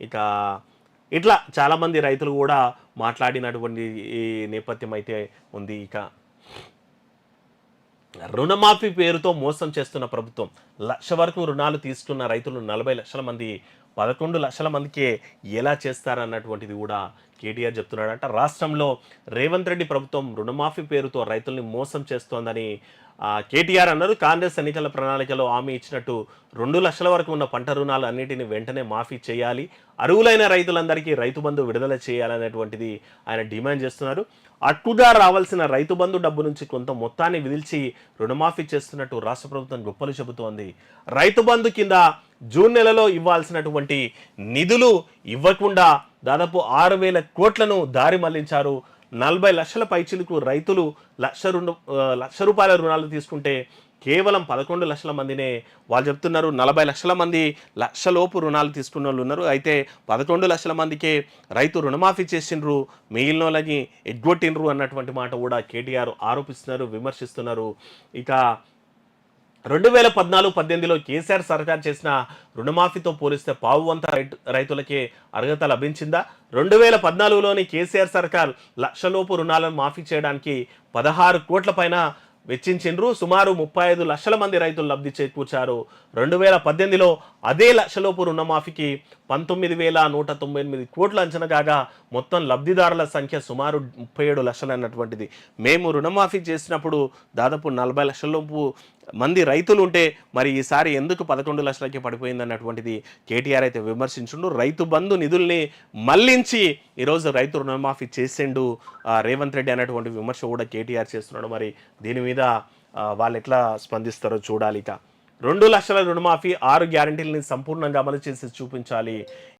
ఇక ఇట్లా చాలామంది రైతులు కూడా మాట్లాడినటువంటి ఈ నేపథ్యం అయితే ఉంది. ఇక రుణమాఫీ పేరుతో మోసం చేస్తున్న ప్రభుత్వం. లక్ష వరకు రుణాలు తీసుకున్న రైతులు 40 లక్షల మంది 11 లక్షల మందికే ఎలా చేస్తారన్నటువంటిది కూడా కేటీఆర్ చెప్తున్నాడంట. రాష్ట్రంలో రేవంత్ రెడ్డి ప్రభుత్వం రుణమాఫీ పేరుతో రైతుల్ని మోసం చేస్తోందని కేటీఆర్ అన్నారు. కాంగ్రెస్ ఎన్నికల ప్రణాళికలో హామీ ఇచ్చినట్టు 2 లక్షల వరకు ఉన్న పంట రుణాలు అన్నిటిని వెంటనే మాఫీ చేయాలి, అర్హులైన రైతులందరికీ రైతు బంధు విడుదల చేయాలనేటువంటిది ఆయన డిమాండ్ చేస్తున్నారు. అట్టుగా రావాల్సిన రైతు బంధు డబ్బు నుంచి కొంత మొత్తాన్ని విదిల్చి రుణమాఫీ చేస్తున్నట్టు రాష్ట్ర ప్రభుత్వం గొప్పలు చెబుతోంది. రైతు బంధు కింద జూన్ నెలలో ఇవ్వాల్సినటువంటి నిధులు ఇవ్వకుండా దాదాపు 6,000 కోట్లను దారి మళ్లించారు. 40 లక్షల పైచిలకు రైతులు లక్ష రూపాయల రుణాలు తీసుకుంటే కేవలం 11 లక్షల మందినే వాళ్ళు చెప్తున్నారు. 40 లక్షల మంది లక్షలోపు రుణాలు తీసుకున్న వాళ్ళు ఉన్నారు. అయితే 11 లక్షల మందికే రైతు రుణమాఫీ చేసిండ్రు, మిగిలిన వాళ్ళని ఎగ్గొట్టిండ్రు అన్నటువంటి మాట కూడా కేటీఆర్ ఆరోపిస్తున్నారు, విమర్శిస్తున్నారు. ఇక 2014-18లో కేసీఆర్ సర్కార్ చేసిన రుణమాఫీతో పోలిస్తే పావువంత రైతులకే అర్హత లభించిందా? 2014లోని కేసీఆర్ సర్కార్ లక్షలోపు రుణాలను మాఫీ చేయడానికి 16 కోట్ల పైన వెచ్చించిండ్రు. సుమారు 35 లక్షల మంది రైతులు లబ్ధి చేకూర్చారు. 2018లో అదే లక్షలోపు రుణమాఫీకి 19,198 కోట్ల అంచనా కాగా మొత్తం లబ్ధిదారుల సంఖ్య సుమారు 37 లక్షలు అన్నటువంటిది. మేము రుణమాఫీ చేసినప్పుడు దాదాపు 40 లక్షలలోపు మంది రైతులు ఉంటే మరి ఈసారి ఎందుకు 11 లక్షలకి పడిపోయింది అన్నటువంటిది కేటీఆర్ అయితే విమర్శించుండు. రైతు బంధు నిధుల్ని మళ్లించి ఈరోజు రైతు రుణమాఫీ చేసిండు రేవంత్ రెడ్డి అనేటువంటి విమర్శ కూడా కేటీఆర్ చేస్తున్నాడు. మరి దీని మీద వాళ్ళు ఎట్లా స్పందిస్తారో చూడాలి. ఇక 2 లక్షల రుణమాఫీ 6 గ్యారెంటీలని సంపూర్ణంగా అమలు చేసి చూపించాలి.